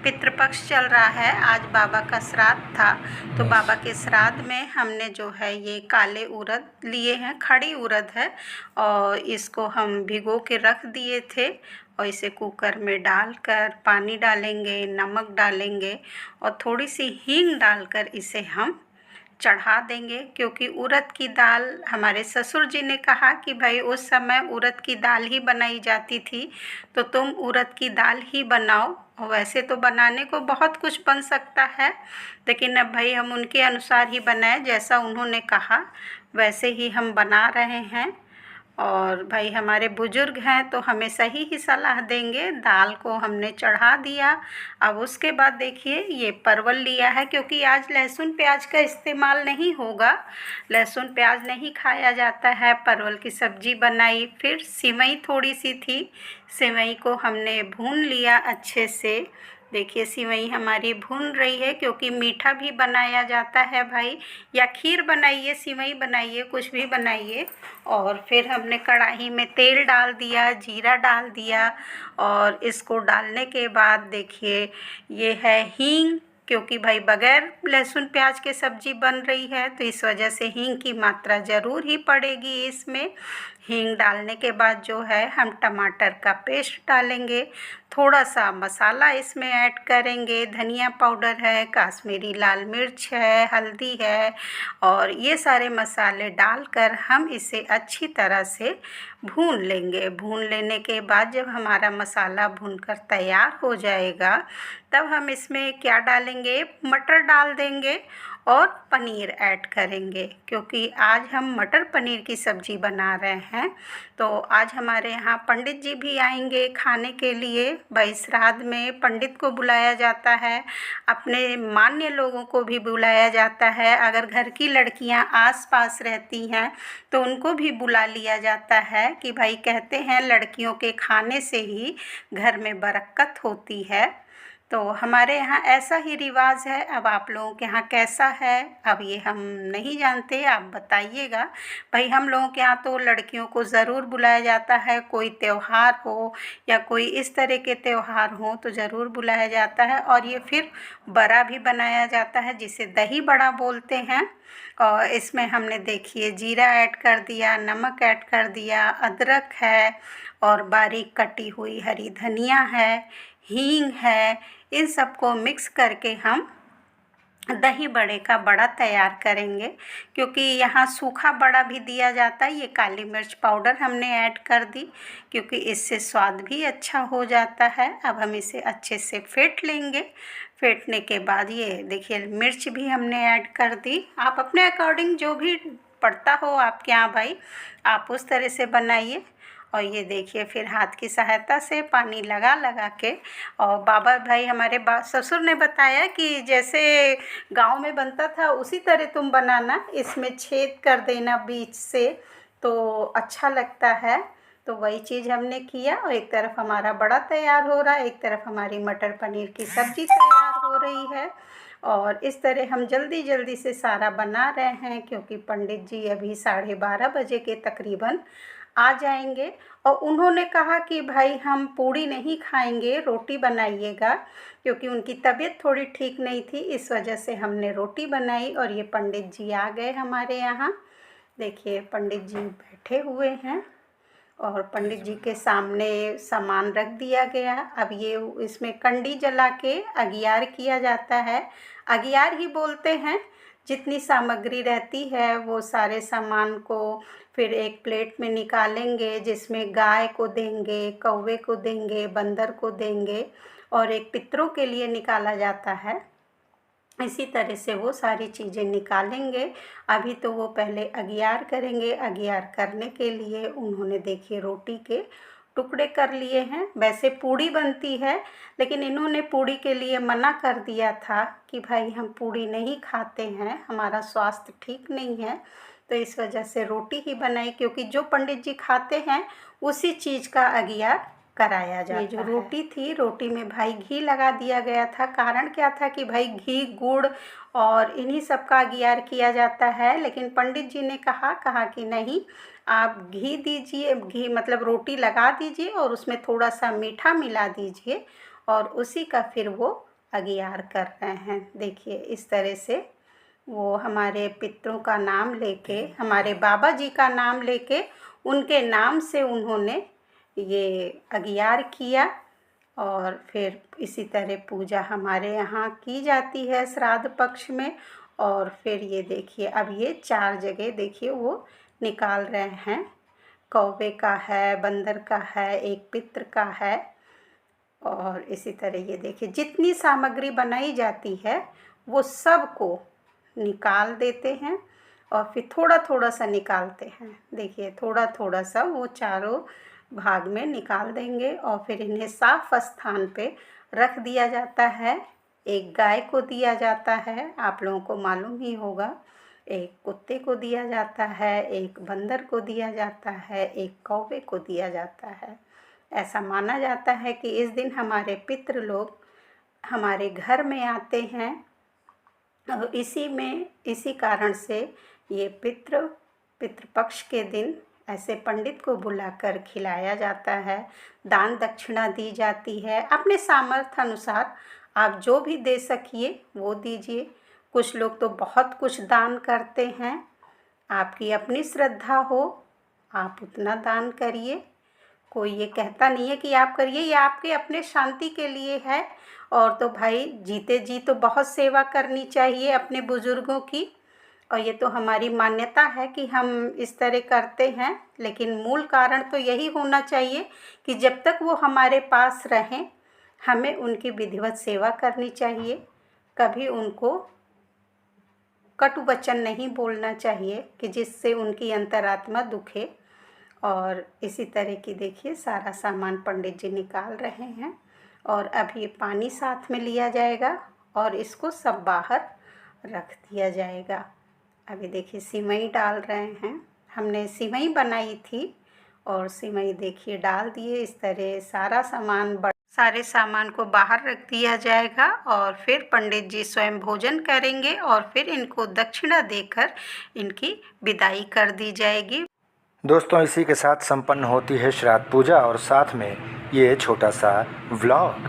पितृपक्ष चल रहा है। आज बाबा का श्राद्ध था, तो बाबा के श्राद्ध में हमने जो है ये काले उड़द लिए हैं, खड़ी उड़द है, और इसको हम भिगो के रख दिए थे। और इसे कुकर में डालकर पानी डालेंगे, नमक डालेंगे और थोड़ी सी हींग डालकर इसे हम चढ़ा देंगे। क्योंकि उड़द की दाल, हमारे ससुर जी ने कहा कि भाई उस समय उड़द की दाल ही बनाई जाती थी, तो तुम उड़द की दाल ही बनाओ। और वैसे तो बनाने को बहुत कुछ बन सकता है, लेकिन अब भाई हम उनके अनुसार ही बनाए, जैसा उन्होंने कहा वैसे ही हम बना रहे हैं। और भाई हमारे बुजुर्ग हैं तो हमें सही ही सलाह देंगे। दाल को हमने चढ़ा दिया। अब उसके बाद देखिए ये परवल लिया है, क्योंकि आज लहसुन प्याज का इस्तेमाल नहीं होगा, लहसुन प्याज नहीं खाया जाता है। परवल की सब्ज़ी बनाई, फिर सिवई थोड़ी सी थी, सिवई को हमने भून लिया अच्छे से। देखिए सिवई हमारी भून रही है, क्योंकि मीठा भी बनाया जाता है भाई, या खीर बनाइए, सिवई बनाइए, कुछ भी बनाइए। और फिर हमने कढ़ाई में तेल डाल दिया, जीरा डाल दिया, और इसको डालने के बाद देखिए ये है हींग, क्योंकि भाई बगैर लहसुन प्याज के सब्ज़ी बन रही है, तो इस वजह से हींग की मात्रा ज़रूर ही पड़ेगी इसमें। हींग डालने के बाद जो है हम टमाटर का पेस्ट डालेंगे, थोड़ा सा मसाला इसमें ऐड करेंगे, धनिया पाउडर है, काश्मीरी लाल मिर्च है, हल्दी है, और ये सारे मसाले डालकर हम इसे अच्छी तरह से भून लेंगे। भून लेने के बाद जब हमारा मसाला भूनकर तैयार हो जाएगा, तब हम इसमें क्या डालेंगे, मटर डाल देंगे और पनीर ऐड करेंगे। क्योंकि आज हम मटर पनीर की सब्ज़ी बना रहे हैं, तो आज हमारे यहाँ पंडित जी भी आएंगे खाने के लिए। भाई श्राद्ध में पंडित को बुलाया जाता है, अपने मान्य लोगों को भी बुलाया जाता है। अगर घर की लड़कियाँ आस-पास रहती हैं तो उनको भी बुला लिया जाता है, कि भाई कहते हैं लड़कियों के खाने से ही घर में बरकत होती है। तो हमारे यहाँ ऐसा ही रिवाज है। अब आप लोगों के यहाँ कैसा है, अब ये हम नहीं जानते, आप बताइएगा। भाई हम लोगों के यहाँ तो लड़कियों को ज़रूर बुलाया जाता है, कोई त्यौहार हो या कोई इस तरह के त्यौहार हो तो ज़रूर बुलाया जाता है। और ये फिर बड़ा भी बनाया जाता है, जिसे दही बड़ा बोलते हैं। और इसमें हमने देखिए जीरा ऐड कर दिया, नमक ऐड कर दिया, अदरक है, और बारीक कटी हुई हरी धनिया है, हींग है। इन सबको मिक्स करके हम दही बड़े का बड़ा तैयार करेंगे। क्योंकि यहाँ सूखा बड़ा भी दिया जाता है, ये काली मिर्च पाउडर हमने ऐड कर दी, क्योंकि इससे स्वाद भी अच्छा हो जाता है। अब हम इसे अच्छे से फेंट लेंगे। फेंटने के बाद ये देखिए मिर्च भी हमने ऐड कर दी। आप अपने अकॉर्डिंग जो भी पड़ता हो आपके यहाँ भाई, आप उस तरह से बनाइए। और ये देखिए फिर हाथ की सहायता से पानी लगा लगा के, और बाबा भाई हमारे ससुर ने बताया कि जैसे गांव में बनता था उसी तरह तुम बनाना, इसमें छेद कर देना बीच से, तो अच्छा लगता है। तो वही चीज़ हमने किया, और एक तरफ हमारा बड़ा तैयार हो रहा है, एक तरफ हमारी मटर पनीर की सब्ज़ी तैयार हो रही है। और इस तरह हम जल्दी जल्दी से सारा बना रहे हैं, क्योंकि पंडित जी अभी 12:30 बजे के तकरीबन आ जाएंगे। और उन्होंने कहा कि भाई हम पूड़ी नहीं खाएंगे, रोटी बनाइएगा, क्योंकि उनकी तबीयत थोड़ी ठीक नहीं थी, इस वजह से हमने रोटी बनाई। और ये पंडित जी आ गए हमारे यहाँ। देखिए पंडित जी बैठे हुए हैं, और पंडित जी के सामने सामान रख दिया गया। अब ये इसमें कंडी जला के अगियार किया जाता है, अगियार ही बोलते हैं। जितनी सामग्री रहती है वो सारे सामान को फिर एक प्लेट में निकालेंगे, जिसमें गाय को देंगे, कौवे को देंगे, बंदर को देंगे, और एक पितरों के लिए निकाला जाता है। इसी तरह से वो सारी चीज़ें निकालेंगे। अभी तो वो पहले अगियार करेंगे। अगियार करने के लिए उन्होंने देखिए रोटी के टुकड़े कर लिए हैं। वैसे पूड़ी बनती है, लेकिन इन्होंने पूड़ी के लिए मना कर दिया था कि भाई हम पूड़ी नहीं खाते हैं, हमारा स्वास्थ्य ठीक नहीं है, तो इस वजह से रोटी ही बनाई। क्योंकि जो पंडित जी खाते हैं उसी चीज़ का अगियार कराया जाता है। ये जो रोटी थी, रोटी में भाई घी लगा दिया गया था। कारण क्या था कि भाई घी, गुड़ और इन्हीं सब का अगियार किया जाता है, लेकिन पंडित जी ने कहा कि नहीं, आप घी दीजिए, घी मतलब रोटी लगा दीजिए और उसमें थोड़ा सा मीठा मिला दीजिए, और उसी का फिर वो अगियार कर रहे हैं। देखिए इस तरह से वो हमारे पितरों का नाम लेके, हमारे बाबा जी का नाम लेके, उनके नाम से उन्होंने ये अगियार किया। और फिर इसी तरह पूजा हमारे यहाँ की जाती है श्राद्ध पक्ष में। और फिर ये देखिए अब ये 4 जगह देखिए वो निकाल रहे हैं। कौवे का है, बंदर का है, एक पितर का है। और इसी तरह ये देखिए जितनी सामग्री बनाई जाती है वो सब को निकाल देते हैं और फिर थोड़ा थोड़ा सा निकालते हैं। देखिए थोड़ा थोड़ा सा वो चारों भाग में निकाल देंगे और फिर इन्हें साफ स्थान पे रख दिया जाता है। एक गाय को दिया जाता है, आप लोगों को मालूम ही होगा। एक कुत्ते को दिया जाता है, एक बंदर को दिया जाता है, एक कौवे को दिया जाता है। ऐसा माना जाता है कि इस दिन हमारे पितृ लोग हमारे घर में आते हैं और इसी कारण से ये पितृपक्ष के दिन ऐसे पंडित को बुलाकर खिलाया जाता है, दान दक्षिणा दी जाती है। अपने सामर्थ्य अनुसार आप जो भी दे सकिए वो दीजिए। कुछ लोग तो बहुत कुछ दान करते हैं। आपकी अपनी श्रद्धा हो आप उतना दान करिए, कोई ये कहता नहीं है कि आप करिए, ये आपके अपने शांति के लिए है। और तो भाई जीते जी तो बहुत सेवा करनी चाहिए अपने बुज़ुर्गों की, और ये तो हमारी मान्यता है कि हम इस तरह करते हैं। लेकिन मूल कारण तो यही होना चाहिए कि जब तक वो हमारे पास रहें हमें उनकी विधिवत सेवा करनी चाहिए। कभी उनको कटु वचन नहीं बोलना चाहिए कि जिससे उनकी अंतरात्मा दुखे। और इसी तरह की देखिए सारा सामान पंडित जी निकाल रहे हैं और अब ये पानी साथ में लिया जाएगा और इसको सब बाहर रख दिया जाएगा। अभी देखिए सिवई डाल रहे हैं, हमने सिवई बनाई थी और सिवई देखिए डाल दिए। इस तरह सारे सामान को बाहर रख दिया जाएगा और फिर पंडित जी स्वयं भोजन करेंगे और फिर इनको दक्षिणा देकर इनकी विदाई कर दी जाएगी। दोस्तों इसी के साथ संपन्न होती है श्राद्ध पूजा और साथ में ये छोटा सा व्लॉग।